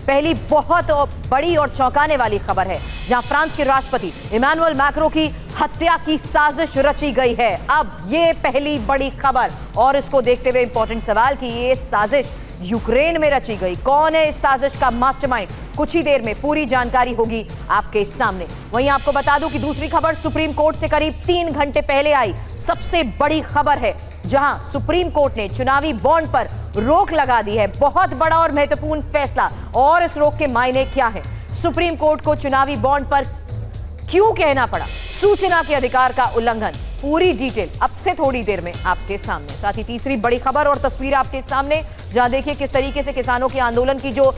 पहली बहुत बड़ी और चौंकाने वाली खबर है, जहां फ्रांस के राष्ट्रपति इमैनुअल मैक्रों की हत्या की साजिश रची गई है। अब ये पहली बड़ी खबर, और इसको देखते हुए इंपॉर्टेंट सवाल कि ये साजिश यूक्रेन में रची गई। कौन है इस साजिश का मास्टरमाइंड? कुछ ही देर में पूरी जानकारी होगी आपके सामने। वहीं आपको बता दूं कि दूसरी खबर सुप्रीम कोर्ट से करीब 3 घंटे पहले आई सबसे बड़ी खबर है, जहां सुप्रीम कोर्ट ने चुनावी बॉन्ड पर रोक लगा दी है। बहुत बड़ा और महत्वपूर्ण फैसला, और इस रोक के मायने क्या है? सुप्रीम कोर्ट को चुनावी बॉन्ड पर क्यों कहना पड़ा सूचना के अधिकार का उल्लंघन? पूरी डिटेल अब से थोड़ी देर में आपके सामने। साथ ही तीसरी बड़ी खबर और तस्वीर आपके सामने, जहां देखिए किस तरीके से किसानों के आंदोलन की जो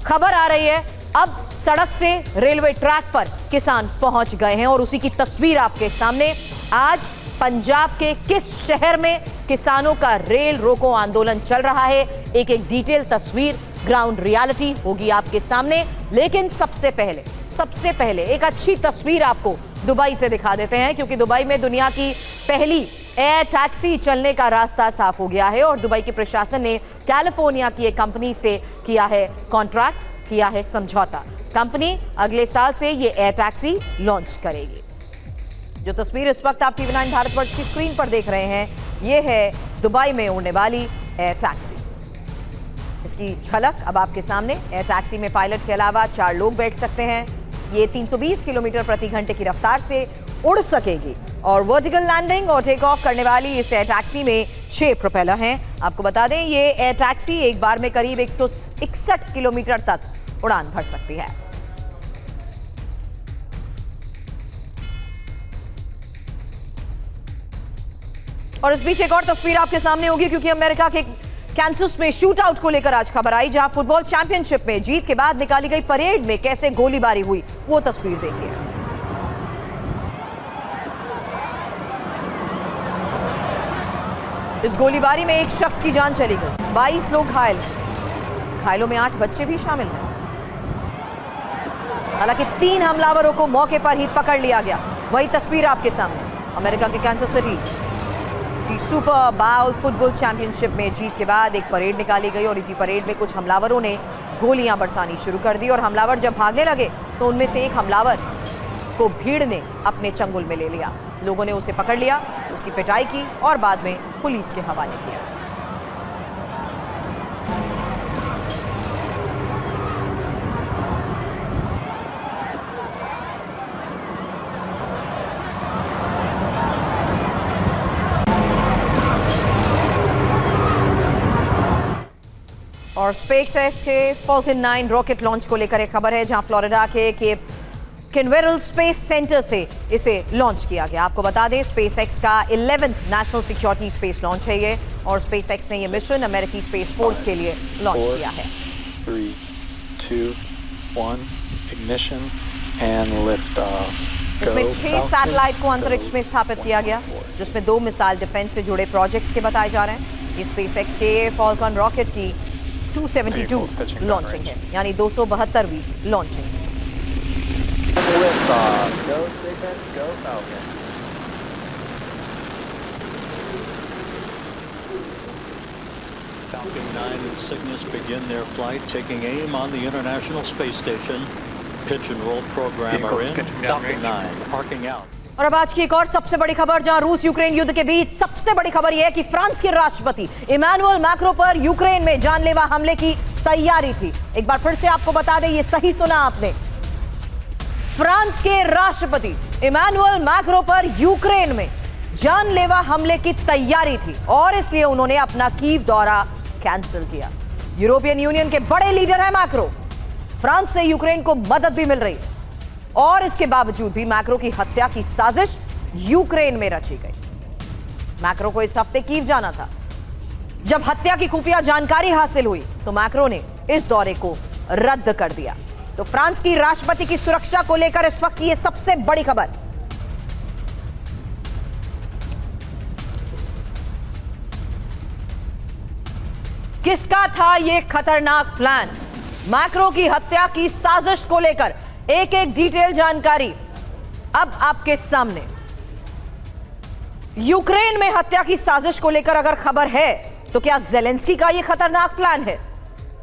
खबर आ रही है, अब सड़क से रेलवे ट्रैक पर किसान पहुंच गए हैं, और उसी की तस्वीर आपके सामने। आज पंजाब के किस शहर में किसानों का रेल रोको आंदोलन चल रहा है, एक एक डिटेल तस्वीर, ग्राउंड रियलिटी होगी आपके सामने। लेकिन सबसे पहले एक अच्छी तस्वीर आपको दुबई से दिखा देते हैं, क्योंकि दुबई में दुनिया की पहली एयर टैक्सी चलने का रास्ता साफ हो गया है, और दुबई के प्रशासन ने कैलिफोर्निया की एक कंपनी से किया है कॉन्ट्रैक्ट, किया है समझौता। कंपनी अगले साल से ये एयर टैक्सी लॉन्च करेगी। जो तस्वीर इस वक्त आप TV9 भारतवर्ष की स्क्रीन पर देख रहे हैं, ये है दुबई में उड़ने वाली एयर टैक्सी। इसकी झलक अब आपके सामने। एयर टैक्सी में पायलट के अलावा 4 लोग बैठ सकते हैं। ये 320 किलोमीटर प्रति घंटे की रफ्तार से उड़ सकेगी, और वर्टिकल लैंडिंग और टेक ऑफ करने वाली इस एयर टैक्सी में 6 प्रोपेलर हैं। आपको बता दें, ये एयर टैक्सी एक बार में करीब 161 किलोमीटर तक उड़ान भर सकती है। और इस बीच एक और तस्वीर आपके सामने होगी, क्योंकि अमेरिका के कैंसस में शूट आउट को लेकर आज खबर आई, जहां फुटबॉल चैंपियनशिप में जीत के बाद निकाली गई परेड में कैसे गोलीबारी हुई, वो तस्वीर देखिए। इस गोलीबारी में एक शख्स की जान चली गई, 22 लोग घायल हैं। घायलों में 8 बच्चे भी शामिल हैं। हालांकि 3 हमलावरों को मौके पर ही पकड़ लिया गया। वही तस्वीर आपके सामने, अमेरिका के कैंसस सिटी की सुपर बाउल फुटबॉल चैंपियनशिप में जीत के बाद एक परेड निकाली गई, और इसी परेड में कुछ हमलावरों ने गोलियां बरसानी शुरू कर दी, और हमलावर जब भागने लगे तो उनमें से एक हमलावर को भीड़ ने अपने चंगुल में ले लिया। लोगों ने उसे पकड़ लिया, उसकी पिटाई की और बाद में पुलिस के हवाले किया। और स्पेसएक्स के फॉल्कन 9 रॉकेट लॉन्च को लेकर एक खबर है, जहां फ्लोरिडा के केप कैनवेरल स्पेस सेंटर से इसे लॉन्च किया गया। आपको बता दें, स्पेसएक्स का 11th national security space launch है ये, और स्पेसएक्स ने ये मिशन अमेरिकी स्पेस फोर्स के लिए लॉन्च किया है। 3, 2, 1 ignition and lift off. इसमें 6 सैटेलाइट को अंतरिक्ष में स्थापित किया गया, जिसमें 2 मिसाइल डिफेंस से जुड़े प्रोजेक्ट्स के बताए जा रहे हैं। ये स्पेसएक्स के फॉल्कन रॉकेट की 272 लॉन्चिंग है, यानी 272वीं launching. Falcon 9 and Cygnus begin their flight, taking aim on the International Space Station. Pitch and roll program are in. Falcon 9 parking out. और अब आज की एक और सबसे बड़ी खबर, जहां रूस यूक्रेन युद्ध के बीच सबसे बड़ी खबर यह है कि फ्रांस के राष्ट्रपति इमैनुअल मैक्रों पर यूक्रेन में जानलेवा हमले की तैयारी थी। एक बार फिर से आपको बता दें, ये सही सुना आपने, फ्रांस के राष्ट्रपति इमैनुअल मैक्रों पर यूक्रेन में जानलेवा हमले की तैयारी थी, और इसलिए उन्होंने अपना कीव दौरा कैंसिल किया। यूरोपियन यूनियन के बड़े लीडर हैं मैक्रो। फ्रांस से यूक्रेन को मदद भी मिल रही है, और इसके बावजूद भी मैक्रो की हत्या की साजिश यूक्रेन में रची गई। मैक्रो को इस हफ्ते कीव जाना था। जब हत्या की खुफिया जानकारी हासिल हुई तो मैक्रो ने इस दौरे को रद्द कर दिया। तो फ्रांस की राष्ट्रपति की सुरक्षा को लेकर इस वक्त की यह सबसे बड़ी खबर। किसका था यह खतरनाक प्लान? मैक्रो की हत्या की साजिश को लेकर एक एक डिटेल जानकारी अब आपके सामने। यूक्रेन में हत्या की साजिश को लेकर अगर खबर है तो क्या ज़ेलेंस्की का यह खतरनाक प्लान है?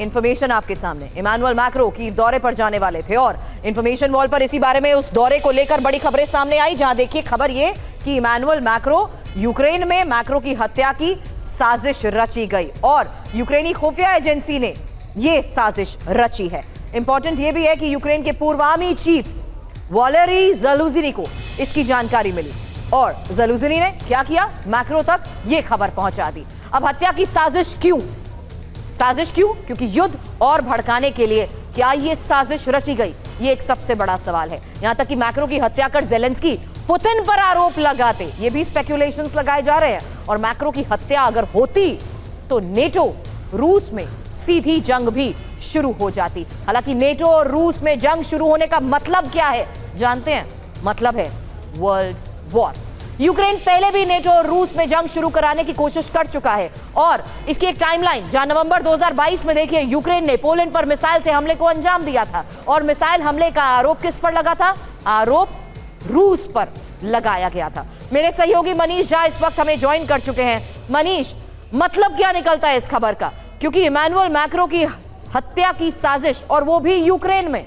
इंफॉर्मेशन आपके सामने, इमानुएल मैक्रो की दौरे पर जाने वाले थे और इंफॉर्मेशन वॉल पर इसी बारे में उस दौरे को लेकर बड़ी खबरें सामने आई, जहां देखिए खबर ये कि इमानुएल मैक्रो यूक्रेन में मैक्रो की हत्या की साजिश रची गई और यूक्रेनी खुफिया एजेंसी ने यह साजिश रची है। इंपॉर्टेंट यह भी है कि यूक्रेन के पूर्व आर्मी चीफ वैलेरी ज़ालुझनी को इसकी जानकारी मिली और ज़ालुझनी ने क्या किया, मैक्रो तक यह खबर पहुंचा दी। अब हत्या की साजिश क्यों? क्योंकि युद्ध और भड़काने के लिए क्या यह साजिश रची गई, यह एक सबसे बड़ा सवाल है। यहां तक कि मैक्रो की हत्या कर ज़ेलेंस्की पुतिन पर आरोप लगाते, ये भी स्पेक्युलेशंस लगाए जा रहे हैं। और मैक्रो की हत्या अगर होती तो नेटो रूस में सीधी जंग भी शुरू हो जाती। हालांकि नेटो और रूस में जंग शुरू होने का मतलब क्या है जानते हैं? मतलब है वर्ल्ड वॉर। यूक्रेन पहले भी नेटो और रूस में जंग शुरू कराने की कोशिश कर चुका है और इसकी एक टाइमलाइन, जहां नवंबर 2022 में देखिए यूक्रेन ने पोलैंड पर मिसाइल से हमले को अंजाम दिया था और मिसाइल हमले का आरोप किस पर लगा था? आरोप रूस पर लगाया गया था। मेरे सहयोगी मनीष झा इस वक्त हमें ज्वाइन कर चुके हैं। मनीष, मतलब क्या निकलता है इस खबर का, क्योंकि इमानुएल मैक्रो की हत्या की साजिश और वो भी यूक्रेन में?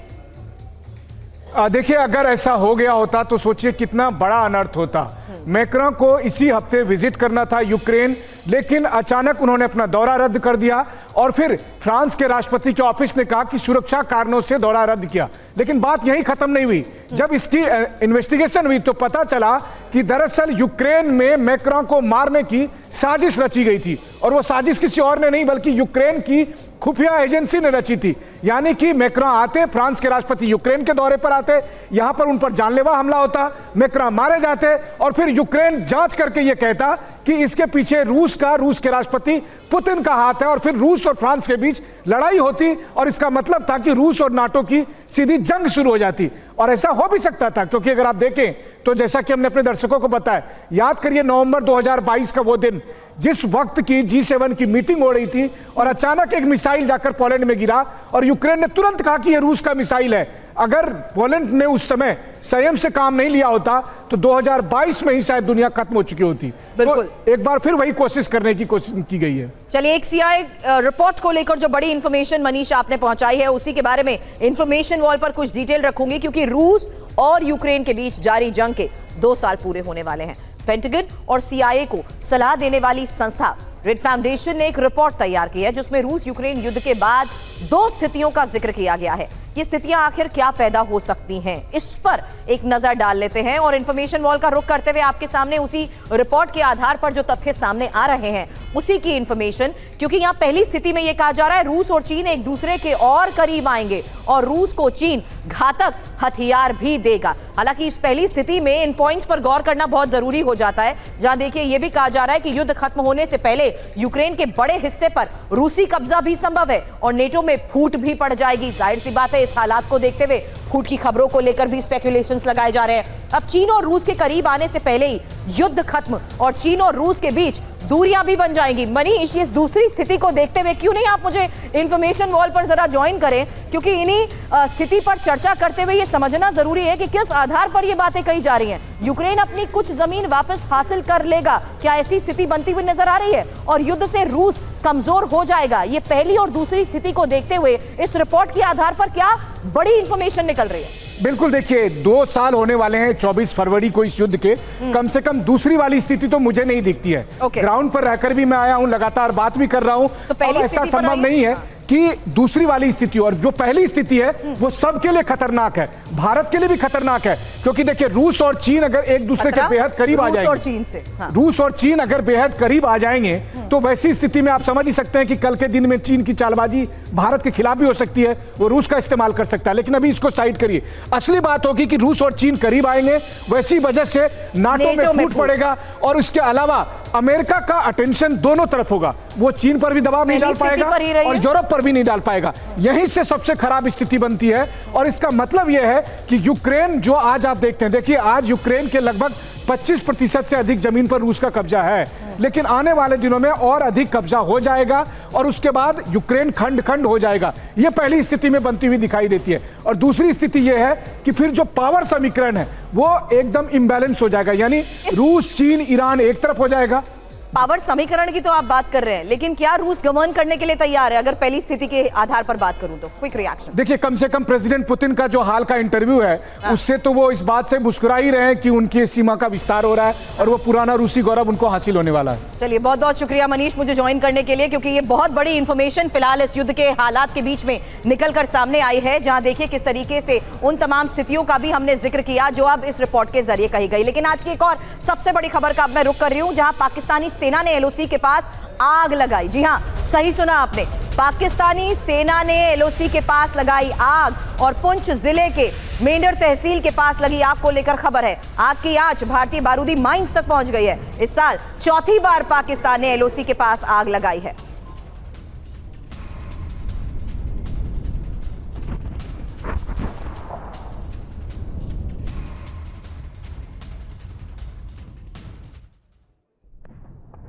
देखिए, अगर ऐसा हो गया होता तो सोचिए कितना बड़ा अनर्थ होता। मैक्रो को इसी हफ्ते विजिट करना था यूक्रेन, लेकिन अचानक उन्होंने अपना दौरा रद्द कर दिया और फिर फ्रांस के राष्ट्रपति के ऑफिस ने कहा कि सुरक्षा कारणों से दौरा रद्द किया। लेकिन बात यहीं खत्म नहीं हुई। जब इसकी इन्वेस्टिगेशन हुई तो पता चला कि दरअसल यूक्रेन में मैक्रो को मारने की साजिश रची गई थी और वो साजिश किसी और ने नहीं बल्कि यूक्रेन की खुफिया एजेंसी ने रची थी। यानी कि मैक्रो आते, फ्रांस के राष्ट्रपति यूक्रेन के दौरे पर आते, यहां पर उन पर जानलेवा हमला होता, मैक्रो मारे जाते और फिर यूक्रेन जांच करके यह कहता कि इसके पीछे रूस के राष्ट्रपति पुतिन का हाथ है और फिर रूस और फ्रांस के बीच लड़ाई होती और इसका मतलब था कि रूस और नाटो की सीधी जंग शुरू हो जाती। और ऐसा हो भी सकता था, क्योंकि अगर आप देखें तो जैसा कि हमने अपने दर्शकों को बताया, याद करिए नवंबर 2022 का वो दिन जिस वक्त की G7 की मीटिंग हो रही थी और अचानक एक मिसाइल जाकर पोलैंड में गिरा और यूक्रेन ने तुरंत कहा कि यह रूस का मिसाइल है। अगर पोलैंड ने उस समय संयम से काम नहीं लिया होता तो 2022 में ही शायद दुनिया खत्म हो चुकी होती। बिल्कुल। तो एक बार फिर वही कोशिश करने की कोशिश की गई है। चलिए, एक CIA रिपोर्ट को लेकर जो बड़ी इंफॉर्मेशन मनीष आपने पहुंचाई है उसी के बारे में इंफॉर्मेशन वॉल पर कुछ डिटेल रखूंगी, क्योंकि रूस और यूक्रेन के बीच जारी जंग के 2 साल पूरे होने वाले हैं। पेंटागन और CIA को सलाह देने वाली संस्था रेड फाउंडेशन ने एक रिपोर्ट तैयार की है जिसमें रूस यूक्रेन युद्ध के बाद 2 स्थितियों का जिक्र किया गया है। ये स्थितियां आखिर क्या पैदा हो सकती हैं, इस पर एक नजर डाल लेते हैं और इंफॉर्मेशन वॉल का रुख करते हुए आपके सामने उसी रिपोर्ट के आधार पर जो तथ्य सामने आ रहे हैं उसी की इंफॉर्मेशन, क्योंकि यहां पहली स्थिति में यह कहा जा रहा है रूस और चीन एक दूसरे के और करीब आएंगे और रूस को चीन घातक हथियार भी देगा। हालांकि इस पहली स्थिति में इन पॉइंट्स पर गौर करना बहुत जरूरी हो जाता है, जहां देखिए यह भी कहा जा रहा है कि युद्ध खत्म होने से पहले यूक्रेन के बड़े हिस्से पर रूसी कब्जा भी संभव है और नेटो में फूट भी पड़ जाएगी। जाहिर सी बात है, इस हालात को देखते हुए फूट की खबरों को लेकर भी स्पेक्युलेशंस लगाए जा रहे हैं। अब चीन और रूस के करीब आने से पहले ही युद्ध खत्म और चीन और रूस के बीच दूरियां भी बन जाएंगी। मनीष, इस दूसरी स्थिति को देखते हुए क्यों नहीं आप मुझे इंफॉर्मेशन वॉल पर जरा ज्वाइन करें, क्योंकि इन्हीं स्थिति पर चर्चा करते हुए ये समझना जरूरी है कि किस आधार पर ये बातें कही जा रही हैं। यूक्रेन अपनी कुछ जमीन वापस हासिल कर लेगा, क्या ऐसी स्थिति बनती हुई नजर आ रही है और युद्ध से रूस कमजोर हो जाएगा? ये पहली और दूसरी स्थिति को देखते हुए इस रिपोर्ट के आधार पर क्या बड़ी इंफॉर्मेशन निकल रही है? बिल्कुल, देखिए 2 साल होने वाले हैं 24 फरवरी को इस युद्ध के। कम से कम दूसरी वाली स्थिति तो मुझे नहीं दिखती है। ग्राउंड पर रहकर भी मैं आया हूं, लगातार बात भी कर रहा हूं, तो पहली ऐसा संभव नहीं है कि दूसरी वाली स्थिति और जो पहली स्थिति है वो सबके लिए खतरनाक है, भारत के लिए भी खतरनाक है। क्योंकि देखिए रूस और चीन अगर एक दूसरे के बेहद करीब आ जाएंगे, रूस और चीन अगर बेहद करीब आ जाएंगे तो वैसी स्थिति में आप समझ ही सकते हैं कि कल के दिन में चीन की चालबाजी भारत के खिलाफ भी हो सकती है, वो रूस का इस्तेमाल कर सकता है। लेकिन अभी इसको साइड करिए, असली बात होगी कि रूस और चीन करीब आएंगे, वैसी वजह से नाटो में फूट पड़ेगा और उसके अलावा अमेरिका का अटेंशन दोनों तरफ होगा। वो चीन पर भी दबाव नहीं डाल पाएगा और यूरोप पर भी नहीं डाल पाएगा। यहीं से सबसे खराब स्थिति बनती है और इसका मतलब यह है कि यूक्रेन जो आज आप देखते हैं, देखिए आज यूक्रेन के लगभग 25% से अधिक जमीन पर रूस का कब्जा है, लेकिन आने वाले दिनों में और अधिक कब्जा हो जाएगा और उसके बाद यूक्रेन खंड खंड हो जाएगा। यह पहली स्थिति में बनती हुई दिखाई देती है। और दूसरी स्थिति यह है कि फिर जो पावर समीकरण है वो एकदम इम्बैलेंस हो जाएगा, यानी रूस, चीन, ईरान एक तरफ हो जाएगा पावर समीकरण की तो आप बात कर रहे हैं, लेकिन क्या रूस गवर्न करने के लिए तैयार है? अगर पहली स्थिति के आधार पर बात करूं तो क्विक रिएक्शन। देखिए, कम से कम प्रेसिडेंट पुतिन का जो हाल का इंटरव्यू है उससे तो वो इस बात से मुस्कुरा ही रहे हैं कि उनकी सीमा का विस्तार हो रहा है और वो पुराना रूसी गौरव उनको हासिल होने वाला है। चलिए, बहुत बहुत शुक्रिया मनीष मुझे ज्वाइन करने के लिए, क्योंकि ये बहुत बड़ी इंफॉर्मेशन फिलहाल इस युद्ध के हालात के बीच में निकलकर सामने आई है, जहां देखिए किस तरीके से उन तमाम स्थितियों का भी हमने जिक्र किया जो अब इस रिपोर्ट के जरिए कही गई। लेकिन आज की एक और सबसे बड़ी खबर का अब मैं रुख कर रही हूं, जहां पाकिस्तानी सेना ने एलओसी के पास आग लगाई। जी हां, सही सुना आपने, पाकिस्तानी सेना ने एलओसी के पास लगाई आग और पुंछ जिले के मेंढर तहसील के पास लगी आग को लेकर खबर है। आग की आंच भारतीय बारूदी माइंस तक पहुंच गई है। इस साल चौथी बार पाकिस्तान ने एलओसी के पास आग लगाई है।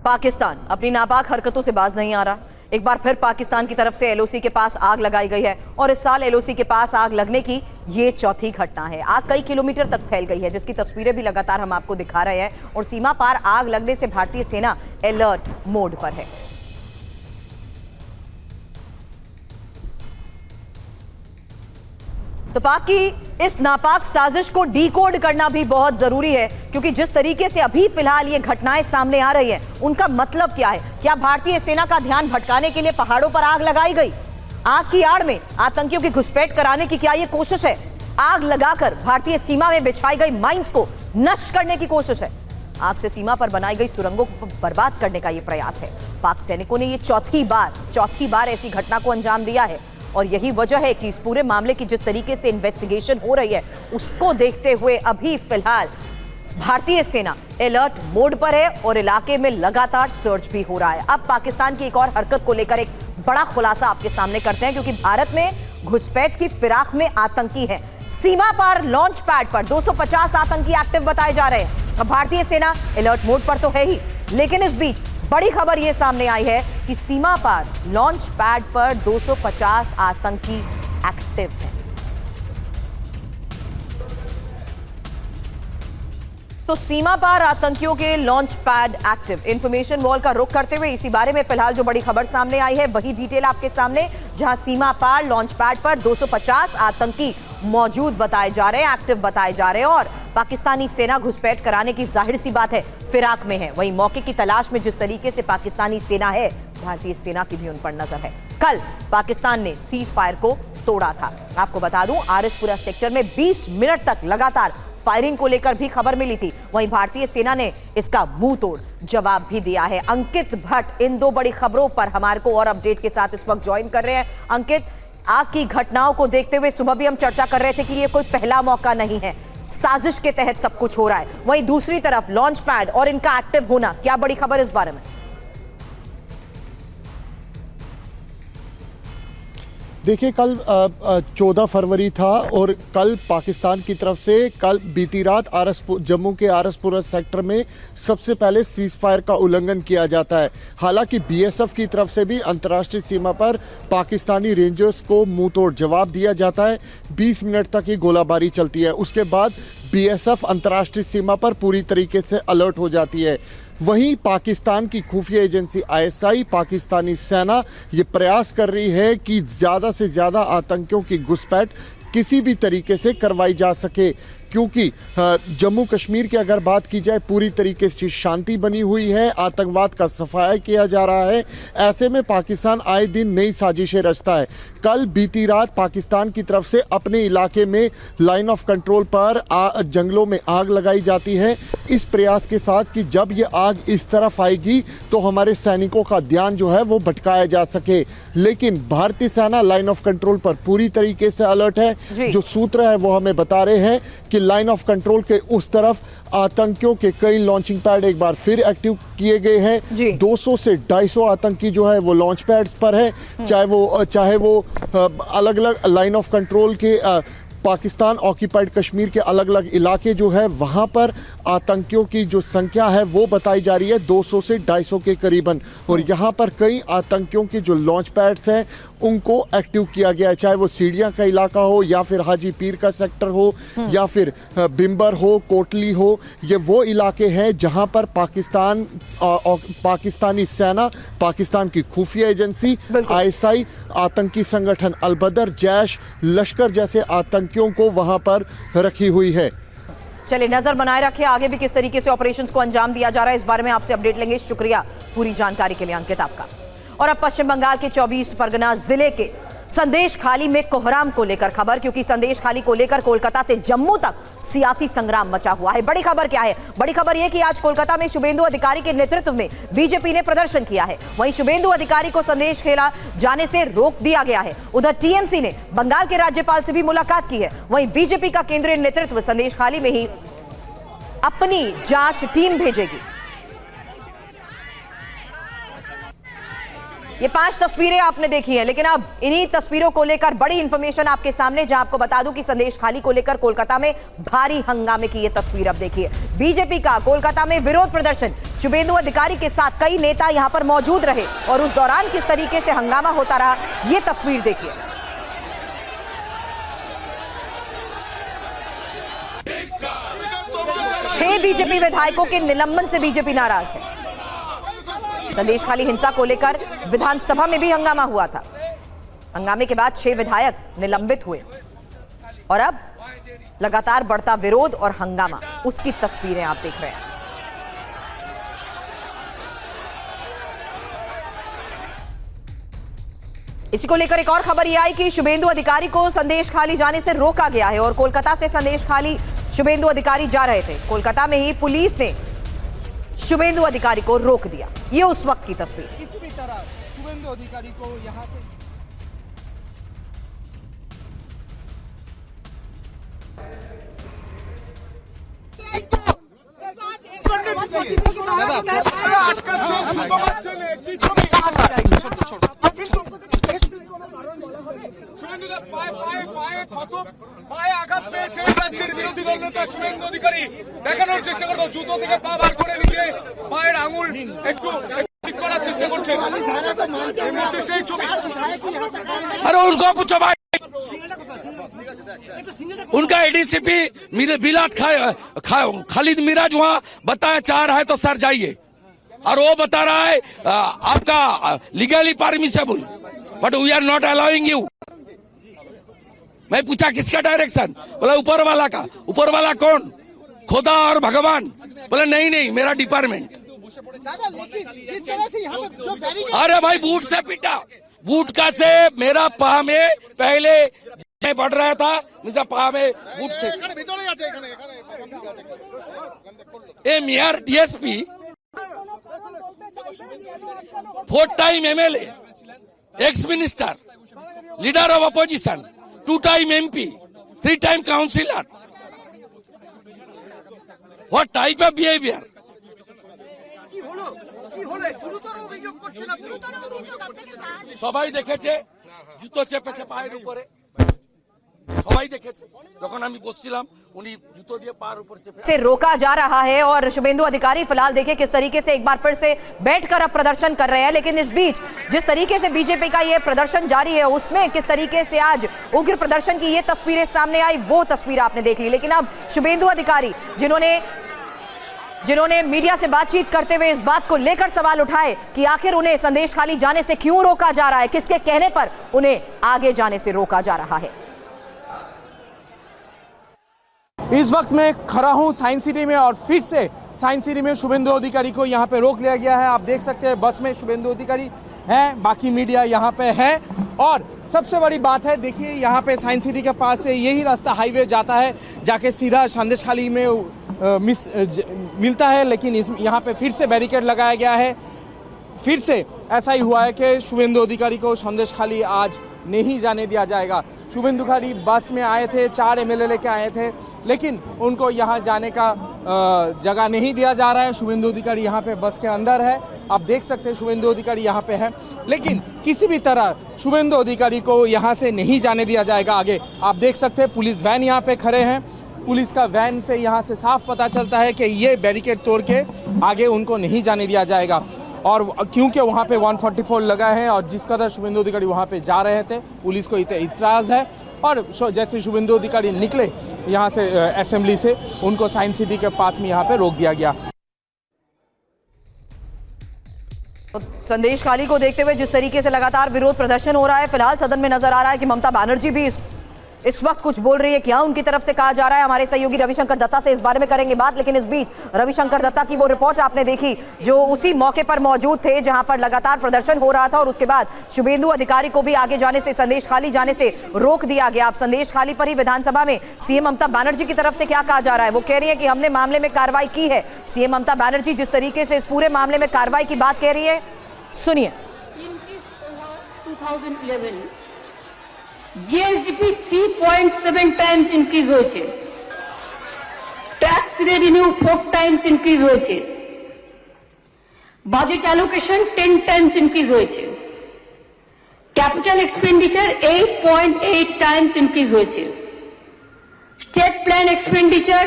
पाकिस्तान अपनी नापाक हरकतों से बाज नहीं आ रहा। एक बार फिर पाकिस्तान की तरफ से एलओसी के पास आग लगाई गई है और इस साल एलओसी के पास आग लगने की ये चौथी घटना है। आग कई किलोमीटर तक फैल गई है, जिसकी तस्वीरें भी लगातार हम आपको दिखा रहे हैं और सीमा पार आग लगने से भारतीय सेना अलर्ट मोड पर है। तो पाक की इस नापाक साजिश को डीकोड करना भी बहुत जरूरी है, क्योंकि जिस तरीके से अभी फिलहाल ये घटनाएं सामने आ रही हैं, उनका मतलब क्या है? क्या भारतीय सेना का ध्यान भटकाने के लिए पहाड़ों पर आग लगाई गई? आग की आड़ में आतंकियों की घुसपैठ कराने की क्या ये कोशिश है? आग लगाकर भारतीय सीमा में बिछाई गई माइंस को नष्ट करने की कोशिश है? आग से सीमा पर बनाई गई सुरंगों को बर्बाद करने का ये प्रयास है। पाक सैनिकों ने ये चौथी बार ऐसी घटना को अंजाम दिया है और यही वजह है कि इस पूरे मामले की जिस तरीके से इन्वेस्टिगेशन हो रही है, उसको देखते हुए अभी फिलहाल भारतीय सेना अलर्ट मोड पर है और इलाके में लगातार सर्च भी हो रहा है। अब पाकिस्तान की एक और हरकत को लेकर एक बड़ा खुलासा आपके सामने करते हैं, क्योंकि भारत में घुसपैठ की फिराक में आतंकी हैं। सीमा पार लॉन्च पैड पर 250 आतंकी एक्टिव बताए जा रहे हैं। अब भारतीय सेना अलर्ट मोड पर तो है ही, लेकिन इस बीच बड़ी खबर यह सामने आई है कि सीमा पार लॉन्च पैड पर 250 आतंकी एक्टिव हैं। तो सीमा पार आतंकियों के launch pad active, information wall का रुख करते हुए इसी बारे में फिलहाल जो बड़ी खबर सामने आई है वही डिटेल आपके सामने, जहां सीमा पार लॉन्च पैड पर 250 आतंकी मौजूद बताए जा रहे हैं, एक्टिव बताए जा रहे हैं और पाकिस्तानी सेना घुसपैठ कराने की जाहिर सी बात है फिराक में है। वहीं मौके की तलाश में जिस तरीके से पाकिस्तानी सेना है, भारतीय सेना की भी उन पर नजर है। कल पाकिस्तान ने सीज फायर को तोड़ा था। आपको बता दूं, आरएसपुरा सेक्टर में 20 मिनट तक लगातार फायरिंग को लेकर भी खबर मिली थी। वहीं भारतीय सेना ने इसका मुंह तोड़ जवाब भी दिया है। अंकित भट्ट इन दो बड़ी खबरों पर हमारे को और अपडेट के साथ इस वक्त ज्वाइन कर रहे हैं। अंकित, आग की घटनाओं को देखते हुए सुबह भी हम चर्चा कर रहे थे कि ये कोई पहला मौका नहीं है, साजिश के तहत सब कुछ हो रहा है। वहीं दूसरी तरफ लॉन्च पैड और इनका एक्टिव होना, क्या बड़ी खबर इस बारे में? देखिए, कल 14 फरवरी था और कल पाकिस्तान की तरफ से कल बीती रात जम्मू के आरएसपुरा सेक्टर में सबसे पहले सीज फायर का उल्लंघन किया जाता है। हालांकि बीएसएफ की तरफ से भी अंतर्राष्ट्रीय सीमा पर पाकिस्तानी रेंजर्स को मुंह तोड़ जवाब दिया जाता है। 20 मिनट तक ये गोलाबारी चलती है। उसके बाद बीएसएफ अंतर्राष्ट्रीय सीमा पर पूरी तरीके से अलर्ट हो जाती है। वहीं पाकिस्तान की खुफिया एजेंसी आईएसआई, पाकिस्तानी सेना ये प्रयास कर रही है कि ज़्यादा से ज़्यादा आतंकियों की घुसपैठ किसी भी तरीके से करवाई जा सके, क्योंकि जम्मू कश्मीर की अगर बात की जाए पूरी तरीके से शांति बनी हुई है, आतंकवाद का सफाया किया जा रहा है। ऐसे में पाकिस्तान आए दिन नई साजिशें रचता है। कल बीती रात पाकिस्तान की तरफ से अपने इलाके में लाइन ऑफ कंट्रोल पर जंगलों में आग लगाई जाती है, इस प्रयास के साथ कि जब ये आग इस तरफ आएगी तो हमारे सैनिकों का ध्यान जो है वो भटकाया जा सके। लेकिन भारतीय सेना लाइन ऑफ कंट्रोल पर पूरी तरीके से अलर्ट है। जो सूत्र है वो हमें बता रहे हैं कि लाइन ऑफ कंट्रोल के उस तरफ आतंकियों के कई लॉन्चिंग पैड एक बार फिर एक्टिव किए गए हैं। 200 से 250 आतंकी जो है वो लॉन्च पैड्स पर है, चाहे वो अलग अलग लाइन ऑफ कंट्रोल के पाकिस्तान ऑक्यूपाइड कश्मीर के अलग अलग इलाके जो है वहां पर आतंकियों की जो संख्या है वो बताई जा रही है 200 से 250 के करीबन। और यहां पर कई आतंकियों के जो लॉन्च पैड्स हैं उनको एक्टिव किया गया है, चाहे वो सीढ़ियाँ का इलाका हो या फिर हाजी पीर का सेक्टर हो या फिर बिम्बर हो, कोटली हो। ये वो इलाके हैं जहां पर पाकिस्तानी सेना, पाकिस्तान की खुफिया एजेंसी, आईएसआई, आतंकी संगठन अल-बदर, जैश, लश्कर जैसे आतंकियों को वहां पर रखी हुई है। चलिए नजर बनाए रखिए आगे भी किस तरीके से ऑपरेशंस को अंजाम दिया जा रहा है, इस बारे में आपसे अपडेट लेंगे। शुक्रिया पूरी जानकारी के लिए अंकित आपका। और अब पश्चिम बंगाल के 24 परगना जिले के संदेश खाली में कोहराम को लेकर खबर, क्योंकि संदेश खाली को लेकर कोलकाता से जम्मू तक सियासी संग्राम मचा हुआ है। बड़ी खबर क्या है? बड़ी खबर यह कि आज कोलकाता में शुभेंदु अधिकारी के नेतृत्व में बीजेपी ने प्रदर्शन किया है। वहीं शुभेंदु अधिकारी को संदेश खेला जाने से रोक दिया गया है। उधर टीएमसी ने बंगाल के राज्यपाल से भी मुलाकात की है। वहीं बीजेपी का केंद्रीय नेतृत्व संदेश खाली में ही अपनी जांच टीम भेजेगी। ये 5 तस्वीरें आपने देखी हैं, लेकिन अब इन्हीं तस्वीरों को लेकर बड़ी इंफॉर्मेशन आपके सामने, जहां आपको बता दूं कि संदेश खाली को लेकर कोलकाता में भारी हंगामे की ये तस्वीर अब देखिए। बीजेपी का कोलकाता में विरोध प्रदर्शन, शुभेंदु अधिकारी के साथ कई नेता यहां पर मौजूद रहे और उस दौरान किस तरीके से हंगामा होता रहा, ये तस्वीर देखिए। छह बीजेपी विधायकों के निलंबन से बीजेपी नाराज है। संदेश खाली हिंसा को लेकर विधानसभा में भी हंगामा हुआ था। हंगामे के बाद 6 विधायक निलंबित हुए और अब लगातार बढ़ता विरोध और हंगामा, उसकी तस्वीरें आप देख रहे हैं। इसी को लेकर एक और खबर यह आई कि शुभेंदु अधिकारी को संदेश खाली जाने से रोका गया है और कोलकाता से संदेश खाली शुभेंदु अधिकारी जा रहे थे। कोलकाता में ही पुलिस ने शुभेंदु अधिकारी को रोक दिया। ये उस वक्त की तस्वीर। किसी भी तरह शुभेंदु अधिकारी को यहां से পায়ে আঘাত পেয়েছে রাজ্যের বিরোধী দল নেতা শুভেন্দু অধিকারী, দেখানোর চেষ্টা করতো জুতো থেকে পা বার করে নিচে পায়ের আঙুল একটু ঠিক করার চেষ্টা করছে। এই মুহূর্তে সেই ছবি। अरे उनको पूछो भाई, उनका एडीसीपी बिलात खालिद मिराज वहाँ बताया चाह रहा है तो सर जाइए, और वो बता रहा है आपका legally permissible, but we are not allowing you. मैं पूछा किसका डायरेक्शन, बोला ऊपर वाला का। ऊपर वाला कौन? खुदा और भगवान। बोला नहीं नहीं मेरा डिपार्टमेंट। अरे भाई बूट से पीटा, बूट का से मेरा पा में पहले बढ़ रहा था, मुझे पा में बूट से। A mayor DSP, 4 time MLA, ex minister, leader of opposition, 2 time MP, 3 time councillor. What type of behavior? সবাই দেখেছে জুতো চেপেছে পায়ের উপরে, সবাই দেখেছে যখন আমি বসছিলাম উনি জুতো দিয়ে পায়ের উপর চেপে। से रोका जा रहा है और शुभेंदु अधिकारी फिलहाल देखिए किस तरीके से एक बार फिर से बैठकर अब प्रदर्शन कर रहे हैं। लेकिन इस बीच जिस तरीके से बीजेपी का ये प्रदर्शन जारी है, उसमें किस तरीके से आज उग्र प्रदर्शन की ये तस्वीरें सामने आई, वो तस्वीर आपने देख ली। लेकिन अब शुभेंदु अधिकारी जिन्होंने मीडिया से बातचीत करते हुए इस बात को लेकर सवाल उठाए कि आखिर उन्हें संदेश खाली जाने से क्यों रोका जा रहा है, किसके कहने पर उन्हें आगे जाने से रोका जा रहा है। इस वक्त मैं खड़ा हूं साइंस सिटी में और फिर से साइंस सिटी में शुभेंदु अधिकारी को यहां पे रोक लिया गया है। आप देख सकते हैं बस में शुभेंदु अधिकारी हैं, बाकी मीडिया यहां पे है। और सबसे बड़ी बात है, देखिए यहां पे साइंस सिटी के पास से यही रास्ता हाईवे जाता है, जाके सीधा संदेश खाली में मिलता है। लेकिन यहाँ पे फिर से बैरिकेड लगाया गया है। फिर से ऐसा ही हुआ है कि शुभेंदु अधिकारी को संदेश खाली आज नहीं जाने दिया जाएगा। शुभेंदु अधिकारी बस में आए थे, 4 एमएलए लेके आए थे, लेकिन उनको यहाँ जाने का जगह नहीं दिया जा रहा है। शुभेंदु अधिकारी यहाँ पे बस के अंदर है, आप देख सकते हैं शुभेंदु अधिकारी यहाँ पे है। लेकिन किसी भी तरह शुभेंदु अधिकारी को यहाँ से नहीं जाने दिया जाएगा आगे। आप देख सकते हैं पुलिस वैन यहाँ पे खड़े हैं। पुलिस का वैन से यहाँ से साफ पता चलता है कि ये बैरिकेड तोड़ के आगे उनको नहीं जाने दिया जाएगा। और क्योंकि वहाँ पे 144 लगा है और जिस कदर शुभेंदु अधिकारी वहाँ पे जा रहे थे, पुलिस को इतराज़ है। और जैसे शुभेंदु अधिकारी निकले यहाँ से असेंबली से, उनको साइंस सिटी के पास में यहाँ पे रोक दिया गया। तो संदेश खाली को देखते हुए जिस तरीके से लगातार विरोध प्रदर्शन हो रहा है, फिलहाल सदन में नजर आ रहा है कि ममता बनर्जी भी इस वक्त कुछ बोल रही है। क्या उनकी तरफ से कहा जा रहा है? हमारे सहयोगी रविशंकर दत्ता से इस बारे में करेंगे बात, लेकिन इस बीच रविशंकर दत्ता की वो रिपोर्ट आपने देखी जो उसी मौके पर मौजूद थे जहां पर लगातार प्रदर्शन हो रहा था और उसके बाद शुभेंदु अधिकारी को भी आगे जाने से, संदेश खाली जाने से रोक दिया गया। अब संदेश खाली पर ही विधानसभा में सीएम ममता बनर्जी की तरफ से क्या कहा जा रहा है? वो कह रही है कि हमने मामले में कार्रवाई की है। सीएम ममता बनर्जी जिस तरीके से इस पूरे मामले में कार्रवाई की बात कह रही है, सुनिए। 2011 जीएसडीपी 3.7 টাইমস ইনক্রিজ হয়েছে, ট্যাক্স রেভিনিউ 4 টাইমস ইনক্রিজ হয়েছে, বাজেট অ্যালোকেশন 10 টাইমস ইনক্রিজ হয়েছে, ক্যাপিটাল এক্সপেন্ডিচার 8.8 টাইমস ইনক্রিজ হয়েছে, state plan expenditure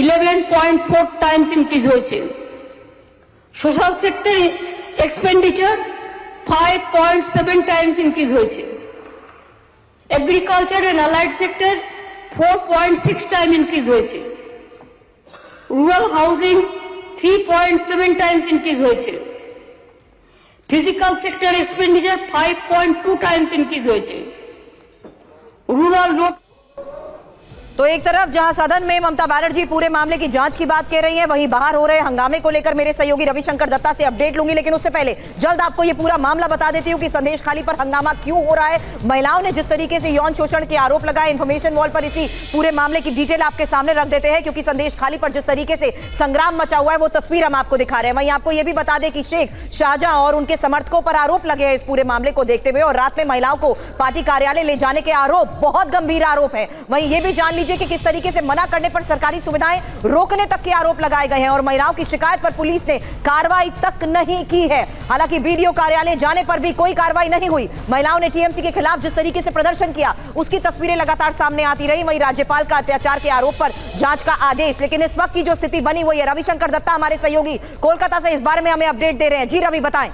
11.4 times increase হয়েছে, social sector expenditure 5.7 times increase হয়েছে, agriculture and allied sector 4.6 time increase হয়েছে, rural housing 3.7 times increase হয়েছে, physical sector expenditure 5.2 times increase হয়েছে, rural road. तो एक तरफ जहां सदन में ममता बनर्जी पूरे मामले की जांच की बात कह रही हैं, वहीं बाहर हो रहे हंगामे को लेकर मेरे सहयोगी रविशंकर दत्ता से अपडेट लूंगी, लेकिन उससे पहले जल्द आपको ये पूरा मामला बता देती हूं कि संदेश खाली पर हंगामा क्यों हो रहा है। महिलाओं ने जिस तरीके से यौन शोषण के आरोप लगाए, इन्फॉर्मेशन वॉल पर इसी पूरे मामले की डिटेल आपके सामने रख देते हैं, क्योंकि संदेश खाली पर जिस तरीके से संग्राम मचा हुआ है वो तस्वीर हम आपको दिखा रहे हैं। वहीं आपको यह भी बता दें कि शेख शाहजहां और उनके समर्थकों पर आरोप लगे हैं इस पूरे मामले को देखते हुए, और रात में महिलाओं को पार्टी कार्यालय ले जाने के आरोप बहुत गंभीर आरोप है। वहीं यह भी जान लीजिए कि किस तरीके से मना करने पर सरकारी सुविधाएं रोकने तक के आरोप लगाए गए हैं और महिलाओं की शिकायत पर पुलिस ने कार्रवाई तक नहीं की है। हालांकि बीडीओ कार्यालय जाने पर भी कोई कार्रवाई नहीं हुई। महिलाओं ने टीएमसी के खिलाफ जिस तरीके से प्रदर्शन किया उसकी तस्वीरें लगातार सामने आती रही। वहीं राज्यपाल का अत्याचार के आरोप पर जांच का आदेश, लेकिन इस वक्त की जो स्थिति बनी हुई है, रविशंकर दत्ता हमारे सहयोगी कोलकाता से इस बारे में हमें अपडेट दे रहे हैं। जी रवि, बताएं।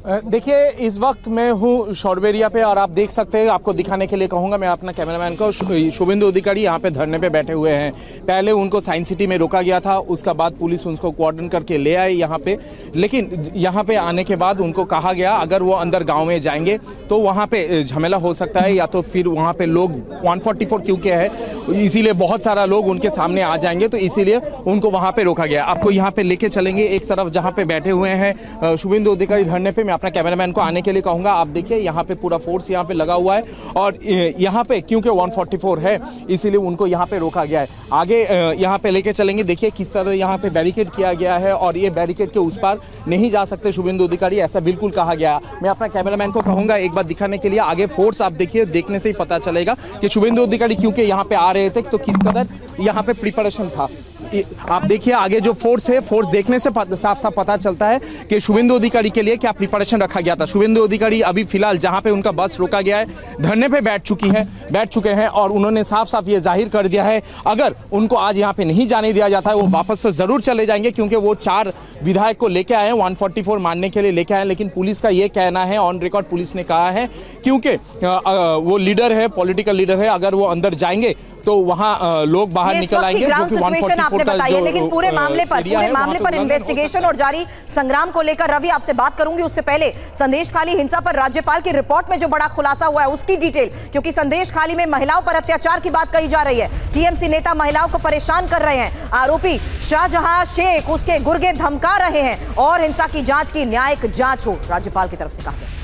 देखिए, इस वक्त मैं हूँ शॉर्बेरिया पे और आप देख सकते हैं, आपको दिखाने के लिए कहूँगा मैं अपना कैमरामैन को, शुभेंदु अधिकारी यहाँ पे धरने पे बैठे हुए हैं। पहले उनको साइंस सिटी में रोका गया था, उसका बाद पुलिस उनको कोऑर्डिनेट करके ले आई यहाँ पे, लेकिन यहाँ पे आने के बाद उनको कहा गया अगर वो अंदर गाँव में जाएंगे तो वहाँ पे झमेला हो सकता है, या तो फिर वहाँ पे लोग 144 क्योंकि है इसीलिए बहुत सारा लोग उनके सामने आ जाएंगे, तो इसीलिए उनको वहाँ पे रोका गया। आपको यहाँ पे लेके चलेंगे एक तरफ जहाँ पे बैठे हुए हैं शुभेंदु अधिकारी धरने पे। मैं अपना कैमरामैन को आने के लिए कहूँगा। आप देखिए यहाँ पे पूरा फोर्स यहाँ पे लगा हुआ है और यहाँ पे क्योंकि 144 है इसीलिए उनको यहाँ पे रोका गया है। आगे यहाँ पे लेके चलेंगे, देखिए किस तरह यहाँ पे बैरिकेड किया गया है और ये बैरिकेड के उस पार नहीं जा सकते शुभेंदु अधिकारी, ऐसा बिल्कुल कहा गया। मैं अपना कैमरामैन को कहूँगा एक बार दिखाने के लिए, आगे फोर्स आप देखिए, देखने से ही पता चलेगा कि शुभेंदु अधिकारी क्योंकि यहाँ पे आ रहे थे तो किस कदर यहाँ पे प्रिपरेशन था। आप देखिए आगे जो फोर्स है, फोर्स देखने से साफ साफ पता चलता है कि शुभेंदु अधिकारी के लिए क्या प्रिपरेशन रखा गया था। शुभेंदु अधिकारी अभी फिलहाल जहां पे उनका बस रोका गया है धरने पे बैठ चुके हैं और उन्होंने साफ साफ ये जाहिर कर दिया है अगर उनको आज यहाँ पे नहीं जाने दिया जाता है वो वापस तो जरूर चले जाएंगे, क्योंकि वो 4 विधायक को लेके आए हैं 144 मानने के लिए लेके आए। लेकिन पुलिस का ये कहना है, ऑन रिकॉर्ड पुलिस ने कहा है, क्योंकि वो लीडर है, पॉलिटिकल लीडर है, अगर वो अंदर जाएंगे तो वहां लोग बाहर निकल आएंगे। आपने बताया, लेकिन पूरे मामले पर इन्वेस्टिगेशन और जारी संग्राम को लेकर रवि आपसे बात करूंगी। उससे पहले संदेश खाली हिंसा पर राज्यपाल की रिपोर्ट में जो बड़ा खुलासा हुआ है उसकी डिटेल, क्योंकि संदेश खाली में महिलाओं पर अत्याचार की बात कही जा रही है। टीएमसी नेता महिलाओं को परेशान कर रहे हैं, आरोपी शाहजहां शेख उसके गुर्गे धमका रहे हैं और हिंसा की जांच की न्यायिक जांच हो, राज्यपाल की तरफ से कहा गया।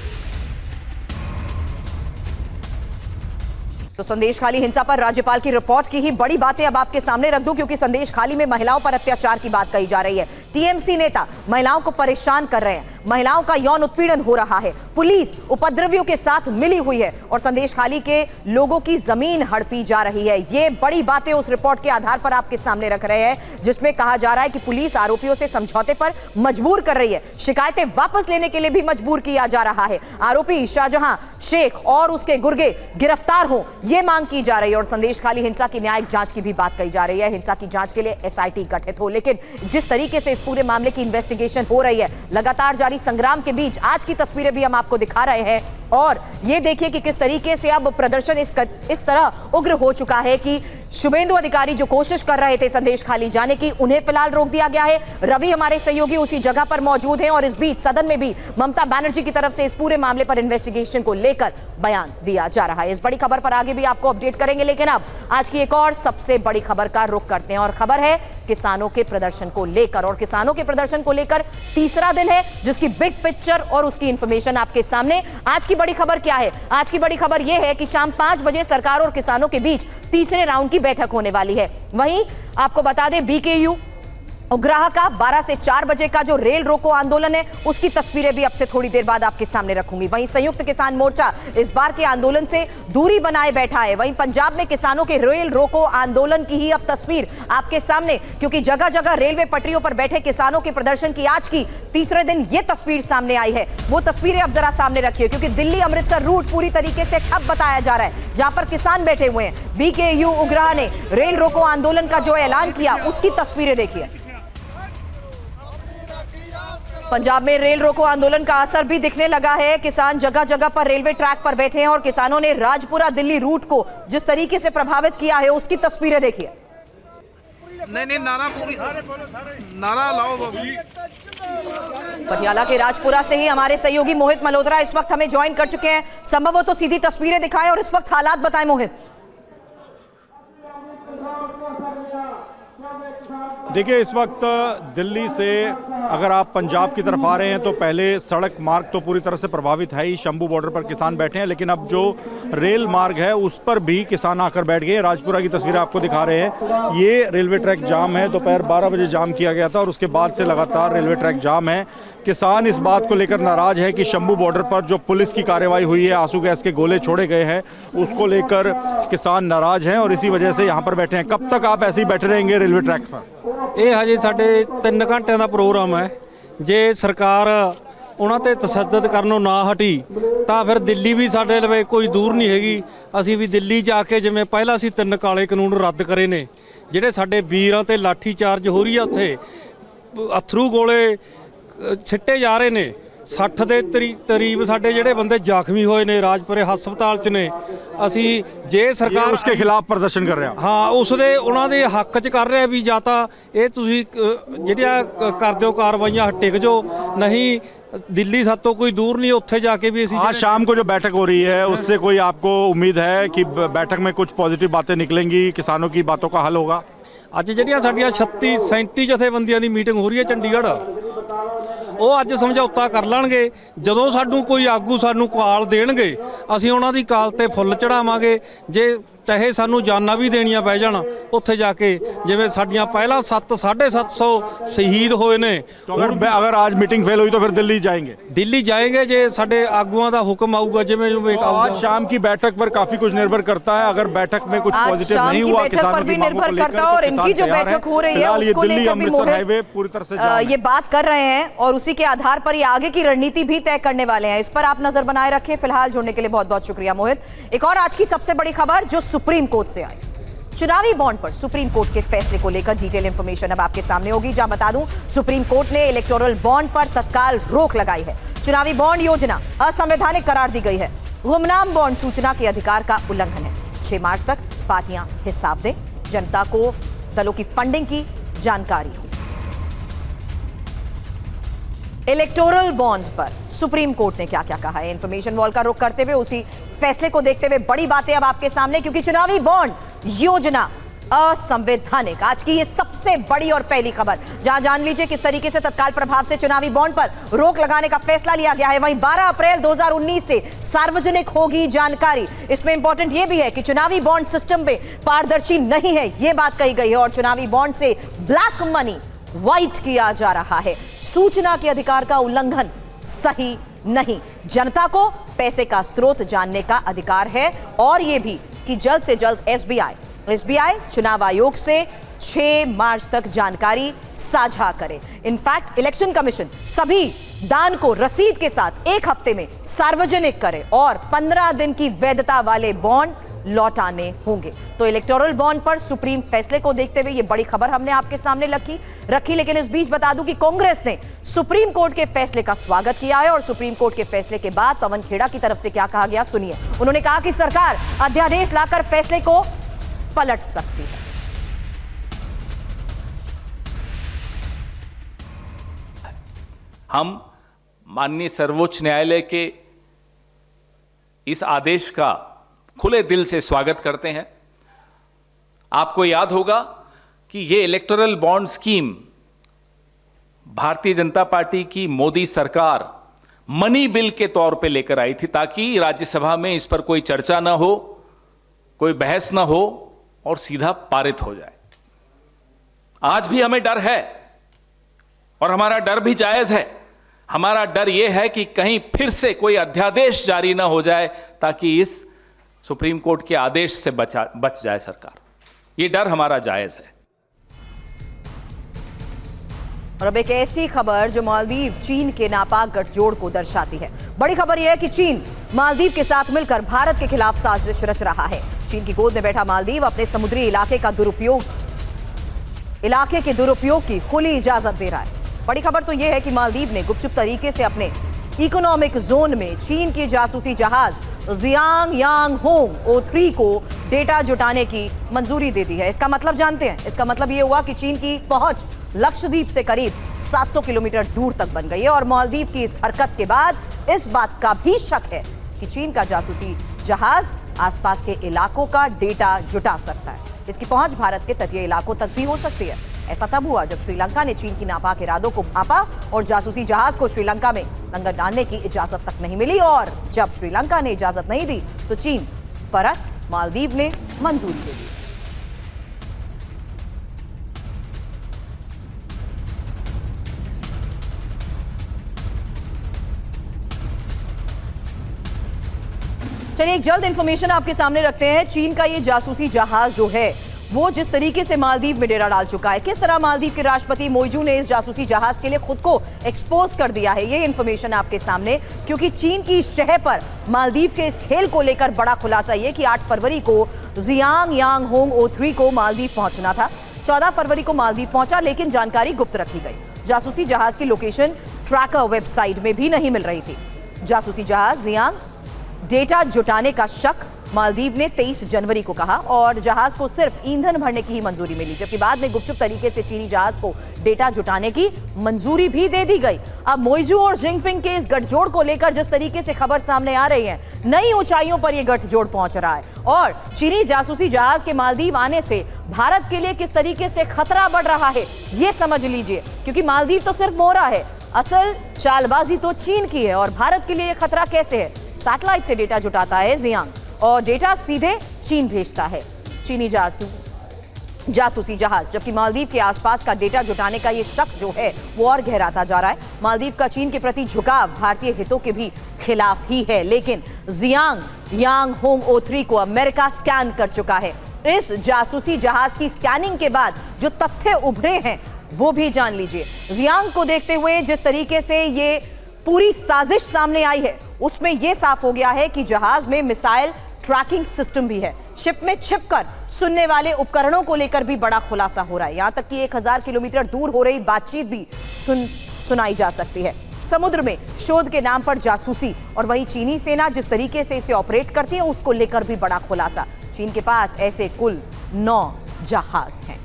तो संदेश खाली हिंसा पर राज्यपाल की रिपोर्ट की ही बड़ी बातें अब आपके सामने रख दूं, क्योंकि संदेश खाली में महिलाओं पर अत्याचार की बात कही जा रही है। टीएमसी नेता महिलाओं को परेशान कर रहे हैं, महिलाओं का यौन उत्पीड़न हो रहा है, पुलिस उपद्रवियों के साथ मिली हुई है और संदेशखाली के लोगों की जमीन हड़पी जा रही है। ये बड़ी बातें उस रिपोर्ट के आधार पर आपके सामने रख रहे हैं जिसमें कहा जा रहा है कि पुलिस आरोपियों से समझौते पर मजबूर कर रही है, शिकायतें वापस लेने के लिए भी मजबूर किया जा रहा है, आरोपी शाहजहां शेख और उसके गुर्गे गिरफ्तार हो, यह मांग की जा रही है और संदेशखाली हिंसा की न्यायिक जांच की भी बात कही जा रही है, हिंसा की जांच के लिए एसआईटी गठित हो। लेकिन जिस तरीके से इस पूरे मामले की इन्वेस्टिगेशन हो रही है, लगातार जारी संग्राम के बीच आज की तस्वीरें भी हम आपको दिखा रहे हैं और ये देखिए कि किस तरीके से अब प्रदर्शन इस तरह उग्र हो चुका है कि शुभेंदु अधिकारी जो कोशिश कर रहे थे संदेशखाली जाने की, उन्हें फिलहाल रोक दिया गया है। रवि हमारे सहयोगी उसी जगह पर मौजूद हैं और इस बीच सदन में भी ममता बनर्जी की तरफ से इस पूरे मामले पर इन्वेस्टिगेशन को लेकर बयान दिया जा रहा है। इस बड़ी खबर पर आगे भी आपको अपडेट करेंगे, लेकिन अब आज की एक और सबसे बड़ी खबर का रुख करते हैं और खबर है किसानों के प्रदर्शन को लेकर। और किसानों के प्रदर्शन को लेकर तीसरा दिन है जिसकी बिग पिक्चर और उसकी इंफॉर्मेशन आपके सामने। आज की बड़ी खबर क्या है? आज की बड़ी खबर यह है कि शाम 5 बजे सरकार और किसानों के बीच तीसरे राउंड की बैठक होने वाली है। वहीं आपको बता दें बीकेयू उग्राह का 12 से 4 बजे का जो रेल रोको आंदोलन है उसकी तस्वीरें भी अब से थोड़ी देर बाद आपके सामने रखूंगी। वहीं संयुक्त किसान मोर्चा इस बार के आंदोलन से दूरी बनाए बैठा है। वहीं पंजाब में किसानों के रेल रोको आंदोलन की ही अब तस्वीर आपके सामने, क्योंकि जगह जगह रेलवे पटरियों पर बैठे किसानों के प्रदर्शन की आज की तीसरे दिन यह तस्वीर सामने आई है। वो तस्वीरें अब जरा सामने रखिए क्योंकि दिल्ली अमृतसर रूट पूरी तरीके से ठप बताया जा रहा है जहां पर किसान बैठे हुए हैं। बीकेयू उग्राह ने रेल रोको आंदोलन का जो ऐलान किया उसकी तस्वीरें देखिए। पंजाब में रेल रोको आंदोलन का असर भी दिखने लगा है। किसान जगह जगह पर रेलवे ट्रैक पर बैठे हैं और किसानों ने राजपुरा दिल्ली रूट को जिस तरीके से प्रभावित किया है उसकी तस्वीरें देखिए। नहीं नारा लाओ पटियाला के राजपुरा से ही हमारे सहयोगी मोहित मल्होत्रा इस वक्त हमें ज्वाइन कर चुके हैं। संभव हो तो सीधी तस्वीरें दिखाएं और इस वक्त हालात बताएं मोहित। देखिए इस वक्त दिल्ली से अगर आप पंजाब की तरफ आ रहे हैं तो पहले सड़क मार्ग तो पूरी तरह से प्रभावित है ही, शंभू बॉर्डर पर किसान बैठे हैं, लेकिन अब जो रेल मार्ग है उस पर भी किसान आकर बैठ गए। राजपुरा की तस्वीरें आपको दिखा रहे हैं, ये रेलवे ट्रैक जाम है, दोपहर 12 बजे जाम किया गया था और उसके बाद से लगातार रेलवे ट्रैक जाम है। किसान इस बात को लेकर नाराज है कि शंभू बॉर्डर पर जो पुलिस की कार्रवाई हुई है, आंसू गैस के गोले छोड़े गए हैं, उसको लेकर किसान नाराज हैं और इसी वजह से यहाँ पर बैठे हैं। कब तक आप ऐसे ही बैठे रहेंगे रेलवे ट्रैक पर? ਇਹ ਹਜੇ ਸਾਡੇ 3 ਘੰਟਿਆਂ ਦਾ ਪ੍ਰੋਗਰਾਮ ਹੈ। ਜੇ ਸਰਕਾਰ ਉਹਨਾਂ ਤੇ ਤਸੱਦਦ ਕਰਨੋਂ ਨਾ ਹਟੀ ਤਾਂ ਫਿਰ ਦਿੱਲੀ ਵੀ ਸਾਡੇ ਲਵੇ ਕੋਈ ਦੂਰ ਨਹੀਂ ਹੈਗੀ। ਅਸੀਂ ਵੀ ਦਿੱਲੀ ਜਾ ਕੇ ਜਿਵੇਂ ਪਹਿਲਾਂ ਅਸੀਂ 3 ਕਾਲੇ ਕਾਨੂੰਨ ਰੱਦ ਕਰੇ ਨੇ, ਜਿਹੜੇ ਸਾਡੇ ਵੀਰਾਂ ਤੇ ਲਾਠੀ ਚਾਰਜ ਹੋ ਰਹੀ ਆ, ਉੱਥੇ ਅਥਰੂ ਗੋਲੇ ਛਿੱਟੇ ਜਾ ਰਹੇ ਨੇ, 60 ਦੇ ਕਰੀਬ ਸਾਡੇ ਜਿਹੜੇ ਬੰਦੇ ਜ਼ਖਮੀ ਹੋਏ ਨੇ ਰਾਜਪੁਰੇ ਹਸਪਤਾਲ 'ਚ ਨੇ। ਅਸੀਂ ਜੇ ਸਰਕਾਰ ਉਸਕੇ ਖਿਲਾਫ ਪ੍ਰਦਰਸ਼ਨ ਕਰ ਰਿਹਾ ਹਾਂ ਉਸ ਦੇ ਉਹਨਾਂ ਦੇ ਹੱਕ 'ਚ ਕਰ ਰਿਹਾ ਵੀ ਜਾਂ ਤਾਂ ਇਹ ਤੁਸੀਂ ਜਿਹੜੀਆਂ ਕਰਦੇ ਹੋ ਕਾਰਵਾਈਆਂ ਟਿਕ ਜੋ, ਨਹੀਂ दिल्ली साथ तो कोई दूर नहीं, उत्थे जाके भी आज शाम को जो बैठक हो रही है उससे कोई आपको उम्मीद है कि बैठक में कुछ पॉजिटिव बातें निकलेंगी, किसानों की बातों का हल होगा? ਅੱਜ ਜਿਹੜੀਆਂ ਸਾਡੀਆਂ 36-37 ਜਥੇਬੰਦੀਆਂ ਦੀ ਮੀਟਿੰਗ ਹੋ ਰਹੀ ਹੈ ਚੰਡੀਗੜ੍ਹ, ਉਹ ਅੱਜ ਸਮਝੌਤਾ ਕਰ ਲੈਣਗੇ। ਜਦੋਂ ਸਾਨੂੰ ਕੋਈ ਆਗੂ ਸਾਨੂੰ ਕਾਲ ਦੇਣਗੇ ਅਸੀਂ ਉਹਨਾਂ ਦੀ ਕਾਲ ਤੇ ਫੁੱਲ ਚੜਾਵਾਂਗੇ। ਜੇ ਚਾਹੇ ਸਾਨੂੰ ਜਾਨਾਂ ਵੀ ਦੇਣੀਆਂ ਪੈ ਜਾਣ ਉੱਥੇ ਜਾ ਕੇ, ਜਿਵੇਂ ਸਾਡੀਆਂ ਪਹਿਲਾਂ 700-750 ਸ਼ਹੀਦ ਹੋਏ ਨੇ। अगर आज मीटिंग फेल हुई तो फिर दिल्ली जाएंगे? दिल्ली जाएंगे ਜੇ ਸਾਡੇ ਆਗੂਆਂ ਦਾ ਹੁਕਮ ਆਊਗਾ। ਜਿਵੇਂ आज शाम की बैठक पर काफी कुछ निर्भर करता है। अगर बैठक में कुछ पॉजिटिव नहीं हुआ किसानों की मांगों को लेकर, और इनकी जो बैठक हो रही है उसको लेकर भी मोहित पूरी तरह से ये बात कर रहे हैं और उसी के आधार पर ये आगे की रणनीति भी तय करने वाले हैं। इस पर आप नजर बनाए रखें। फिलहाल जुड़ने के लिए बहुत बहुत शुक्रिया मोहित। एक और आज की सबसे बड़ी खबर जो सुप्रीम कोर्ट से आई, चुनावी बॉन्ड पर सुप्रीम कोर्ट के फैसले को लेकर डिटेल इंफॉर्मेशन अब आपके सामने होगी। जहां बता दूं सुप्रीम कोर्ट ने इलेक्टोरल बॉन्ड पर तत्काल रोक लगाई है। चुनावी बॉन्ड योजना असंवैधानिक करार दी गई है। गुमनाम बॉन्ड सूचना के अधिकार का उल्लंघन है। 6 मार्च तक पार्टियां हिसाब दें, जनता को दलों की फंडिंग की जानकारी हो। इलेक्टोरल बॉन्ड पर सुप्रीम कोर्ट ने क्या क्या कहा है, इंफॉर्मेशन वॉल का रुख करते हुए उसी फैसले को देखते हुए बड़ी बातें अब आपके सामने, क्योंकि चुनावी बॉन्ड योजना असंवैधानिक। आज की ये सबसे बड़ी और पहली खबर, जहां जान लीजिए किस तरीके से तत्काल प्रभाव से चुनावी बॉन्ड पर रोक लगाने का फैसला लिया गया है। वहीं 12 अप्रैल 2019 से सार्वजनिक होगी जानकारी। इसमें इंपॉर्टेंट यह भी है कि चुनावी बॉन्ड सिस्टम में पारदर्शी नहीं है, यह बात कही गई है और चुनावी बॉन्ड से ब्लैक मनी व्हाइट किया जा रहा है। सूचना के अधिकार का उल्लंघन सही नहीं। जनता को पैसे का स्रोत जानने का अधिकार है और यह भी कि जल्द से जल्द एसबीआई चुनाव आयोग से 6 मार्च तक जानकारी साझा करे। इनफैक्ट इलेक्शन कमीशन सभी दान को रसीद के साथ 1 हफ्ते में सार्वजनिक करे और 15 दिन की वैधता वाले बॉन्ड लौटाने होंगे। तो इलेक्टोरल बॉन्ड पर सुप्रीम फैसले को देखते हुए यह बड़ी खबर हमने आपके सामने रखी। लेकिन इस बीच बता दूं कि कांग्रेस ने सुप्रीम कोर्ट के फैसले का स्वागत किया है और सुप्रीम कोर्ट के फैसले के बाद पवन खेड़ा की तरफ से क्या कहा गया सुनिए। उन्होंने कहा कि सरकार अध्यादेश लाकर फैसले को पलट सकती है। हम माननीय सर्वोच्च न्यायालय के इस आदेश का खुले दिल से स्वागत करते हैं। आपको याद होगा कि ये electoral bond scheme Bharatiya Janata party की मोदी सरकार मनी बिल के तौर पे लेकर आई थी ताकि राज्यसभा में इस पर कोई चर्चा ना हो, कोई बहस ना हो और सीधा पारित हो जाए। आज भी हमें डर है और हमारा डर भी जायज है। हमारा डर यह है कि कहीं फिर से कोई अध्यादेश जारी ना हो जाए ताकि इस सुप्रीम कोर्ट के आदेश से बच जाए सरकार। ये डर हमारा जायज है। और अब एक ऐसी खबर जो मालदीव चीन के नापाक गठजोड़ को दर्शाती है। बड़ी खबर यह है कि चीन मालदीव के साथ मिलकर भारत के खिलाफ साजिश रच रहा है। चीन की गोद में बैठा मालदीव अपने समुद्री इलाके के दुरुपयोग की खुली इजाजत दे रहा है। बड़ी खबर तो यह है कि मालदीव ने गुपचुप तरीके से अपने इकोनॉमिक जोन में चीन के जासूसी जहाज जियांग यांग होंग O3 को डेटा जुटाने की मंजूरी दे दी है। इसका मतलब जानते हैं? इसका मतलब यह हुआ कि चीन की पहुंच लक्षद्वीप से करीब 700 किलोमीटर दूर तक बन गई है और मालदीव की इस हरकत के बाद इस बात का भी शक है कि चीन का जासूसी जहाज आसपास के इलाकों का डेटा जुटा सकता है। इसकी पहुंच भारत के तटीय इलाकों तक भी हो सकती है। ऐसा तब हुआ जब श्रीलंका ने चीन की नापाक इरादों को भांपा और जासूसी जहाज को श्रीलंका में लंगर डालने की इजाजत तक नहीं मिली और जब श्रीलंका ने इजाजत नहीं दी तो चीन परस्त मालदीव ने मंजूरी दे दी। चलिए एक जल्द इंफॉर्मेशन आपके सामने रखते हैं। चीन का ये जासूसी जहाज जो है वो जिस तरीके से मालदीव में डेरा डाल चुका है, किस तरह मालदीव के राष्ट्रपति मोइजू ने इस जासूसी जहाज के लिए खुद को एक्सपोज कर दिया है, ये इंफॉर्मेशन आपके सामने। क्योंकि चीन की शह पर मालदीव के इस खेल को लेकर बड़ा खुलासा ये कि 8 फरवरी को जियांग यांग होंग O3 को मालदीव पहुंचना था। 14 फरवरी को मालदीव पहुंचा लेकिन जानकारी गुप्त रखी गई। जासूसी जहाज की लोकेशन ट्रैकर वेबसाइट में भी नहीं मिल रही थी। जासूसी जहाज जियांग डेटा जुटाने का शक मालदीव ने 23 जनवरी को कहा और जहाज को सिर्फ ईंधन भरने की ही मंजूरी मिली, जबकि बाद में गुपचुप तरीके से चीनी जहाज को डेटा जुटाने की मंजूरी भी दे दी गई। अब मोइजू और जिनपिंग के इस गठजोड़ को लेकर जिस तरीके से खबर सामने आ रही है, नई ऊंचाइयों पर यह गठजोड़ पहुंच रहा है और चीनी जासूसी जहाज के मालदीव आने से भारत के लिए किस तरीके से खतरा बढ़ रहा है ये समझ लीजिए। क्योंकि मालदीव तो सिर्फ मोहरा है, असल चालबाजी तो चीन की है और भारत के लिए यह खतरा कैसे है? सैटेलाइट से डेटा जुटाता है जियांग और डेटा सीधे चीन भेजता है चीनी जासूसी जहाज, जबकि मालदीव के आसपास का डेटा जुटाने का ये शक जो है वो और गहराता जा रहा है। मालदीव का चीन के प्रति झुकाव भारतीय हितों के भी खिलाफ ही है, लेकिन जियांग यांग होंग O3 को अमेरिका स्कैन कर चुका है। इस जासूसी जहाज की स्कैनिंग के बाद जो तथ्य उभरे हैं वो भी जान लीजिए। जियांग को देखते हुए जिस तरीके से ये पूरी साजिश सामने आई है उसमें यह साफ हो गया है कि जहाज में मिसाइल ट्रैकिंग सिस्टम भी है। शिप में छिपकर सुनने वाले उपकरणों को लेकर भी बड़ा खुलासा हो रहा है। यहां तक कि 1000 किलोमीटर दूर हो रही बातचीत भी सुनाई जा सकती है। समुद्र में शोध के नाम पर जासूसी और वहीं चीनी सेना जिस तरीके से इसे ऑपरेट करती है उसको लेकर भी बड़ा खुलासा। चीन के पास ऐसे कुल 9 जहाज हैं।